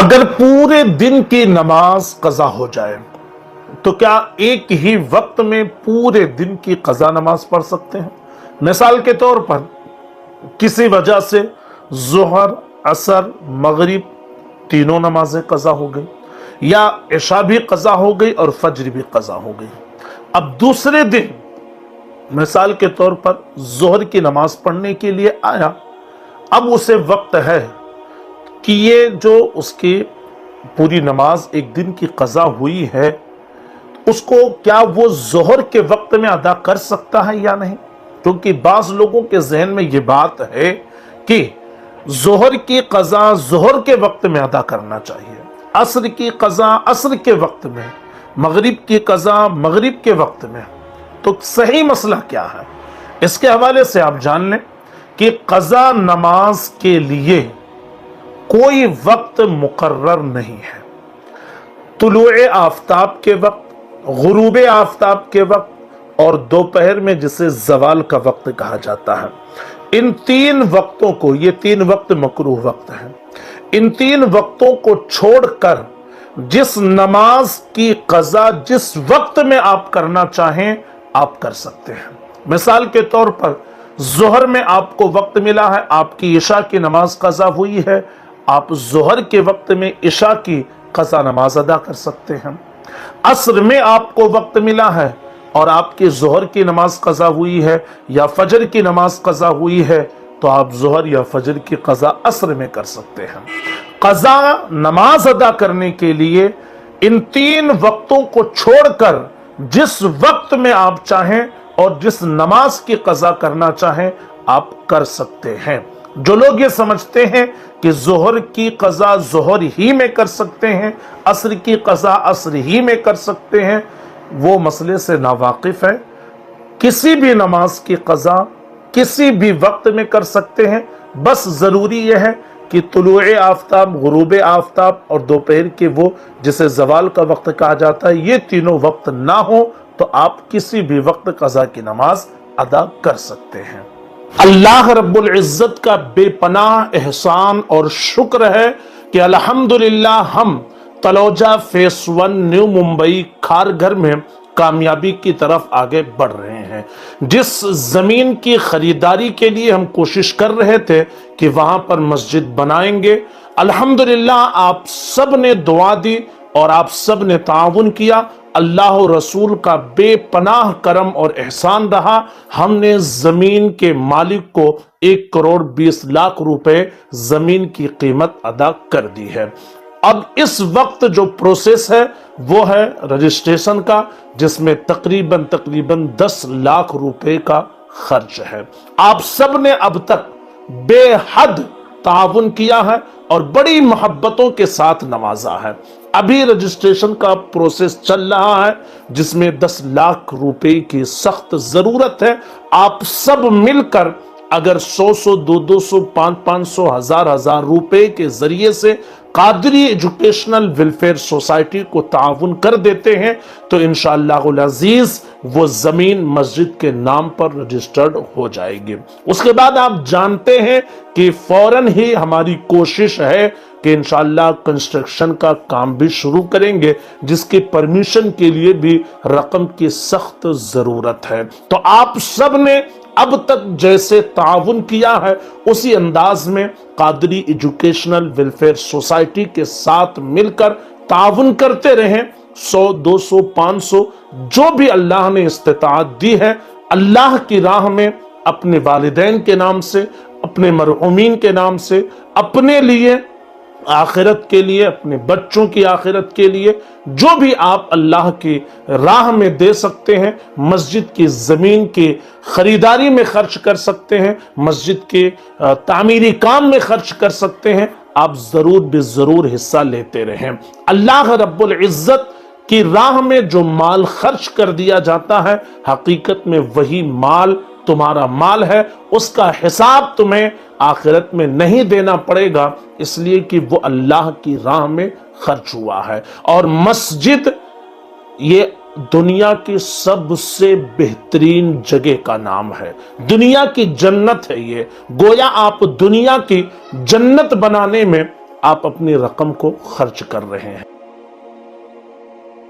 अगर पूरे दिन की नमाज कज़ा हो जाए तो क्या एक ही वक्त में पूरे दिन की कज़ा नमाज पढ़ सकते हैं? मिसाल के तौर पर किसी वजह से ज़ोहर, असर, मगरिब तीनों नमाजें कज़ा हो गई, या इशा भी कज़ा हो गई और फज्र भी कज़ा हो गई। अब दूसरे दिन मिसाल के तौर पर ज़ोहर की नमाज पढ़ने के लिए आया, अब उसे वक्त है कि ये जो उसकी पूरी नमाज एक दिन की कज़ा हुई है उसको क्या वो ज़ोहर के वक्त में अदा कर सकता है या नहीं? क्योंकि बाज़ लोगों के जहन में ये बात है कि ज़ोहर की कज़ा ज़ोहर के वक्त में अदा करना चाहिए, असर की कज़ा असर के वक्त में, मगरिब की कज़ा मगरिब के वक्त में। तो सही मसला क्या है? इसके हवाले से आप जान लें कि कज़ा नमाज के लिए कोई वक्त मुकर्रर नहीं है। तुलूए आफताब के वक्त, गुरूबे आफताब के वक्त और दोपहर में जिसे ज़वाल का वक्त कहा जाता है, इन तीन वक्तों को, ये तीन वक्त मकरूह वक्त हैं, इन तीन वक्तों को छोड़कर जिस नमाज की कज़ा जिस वक्त में आप करना चाहें आप कर सकते हैं। मिसाल के तौर पर ज़ोहर में आपको वक्त मिला है, आपकी इशा की नमाज कज़ा हुई है, आप ज़ोहर के वक्त में इशा की कज़ा नमाज अदा कर सकते हैं। असर में आपको वक्त मिला है और आपकी ज़ोहर की नमाज कज़ा हुई है या फजर की नमाज कज़ा हुई है, तो आप ज़ोहर या फजर की कज़ा असर में कर सकते हैं। कज़ा नमाज अदा करने के लिए इन तीन वक्तों को छोड़कर जिस वक्त में आप चाहें और जिस नमाज की कज़ा करना चाहें आप कर सकते हैं। जो लोग ये समझते हैं कि ज़ोहर की कज़ा ज़ोहर ही में कर सकते हैं, असर की कज़ा असर ही में कर सकते हैं, वो मसले से नावाकिफ़ है। किसी भी नमाज की कज़ा किसी भी वक्त में कर सकते हैं, बस ज़रूरी यह है कि तुलूए आफताब, गुरूबे आफताब और दोपहर के वो जिसे ज़वाल का वक्त कहा जाता है, ये तीनों वक्त ना हो तो आप किसी भी वक्त कज़ा की नमाज अदा कर सकते हैं। अल्लाह रब्बुल इज़्ज़त का बेपनाह एहसान और शुक्र है कि अल्हम्दुलिल्लाह हम तलोजा फेस 1 न्यू मुंबई खारघर में कामयाबी की तरफ आगे बढ़ रहे हैं। जिस जमीन की खरीदारी के लिए हम कोशिश कर रहे थे कि वहां पर मस्जिद बनाएंगे, अल्हम्दुलिल्लाह आप सब ने दुआ दी और आप सब ने ताउन किया। अल्लाह रसूल का बेपनाह करम और एहसान रहा, हमने जमीन के मालिक को 1 करोड़ 20 लाख रुपए जमीन की कीमत अदा कर दी है। अब इस वक्त जो प्रोसेस है वो है रजिस्ट्रेशन का, जिसमें तकरीबन 10 लाख रुपए का खर्च है। आप सब ने अब तक बेहद ताउन किया है और बड़ी मोहब्बतों के साथ नवाजा है। अभी रजिस्ट्रेशन का प्रोसेस चल रहा है जिसमें 10 लाख रुपए की सख्त जरूरत है। आप सब मिलकर अगर 100 200 500 1000 रुपए के जरिए से कादरी एजुकेशनल वेलफेयर सोसाइटी को ताउन कर देते हैं तो इंशाअल्लाहुल अजीज वो जमीन मस्जिद के नाम पर रजिस्टर्ड हो जाएगी। उसके बाद आप जानते हैं कि फौरन ही हमारी कोशिश है कि इंशाअल्लाह कंस्ट्रक्शन का काम भी शुरू करेंगे, जिसकी परमिशन के लिए भी रकम की सख्त जरूरत है। तो आप सब ने अब तक जैसे ताउन किया है उसी अंदाज में कादरी एजुकेशनल वेलफेयर सोसाइटी के साथ मिलकर ताउन करते रहें। 100 200 500 जो भी अल्लाह ने इस्तिताअत दी है, अल्लाह की राह में अपने वालिदैन के नाम से, अपने मरहूमीन के नाम से, अपने लिए आखिरत के लिए, अपने बच्चों की आखिरत के लिए, जो भी आप अल्लाह की राह में दे सकते हैं, मस्जिद की ज़मीन की खरीदारी में खर्च कर सकते हैं, मस्जिद के तामीरी काम में खर्च कर सकते हैं, आप ज़रूर बेज़रूर हिस्सा लेते रहें। अल्लाह रब्बुल इज़्ज़त की राह में जो माल खर्च कर दिया जाता है, हकीकत में वही माल तुम्हारा माल है, उसका हिसाब तुम्हें आखिरत में नहीं देना पड़ेगा, इसलिए कि वो अल्लाह की राह में खर्च हुआ है। और मस्जिद ये दुनिया की सबसे बेहतरीन जगह का नाम है, दुनिया की जन्नत है ये। गोया आप दुनिया की जन्नत बनाने में आप अपनी रकम को खर्च कर रहे हैं।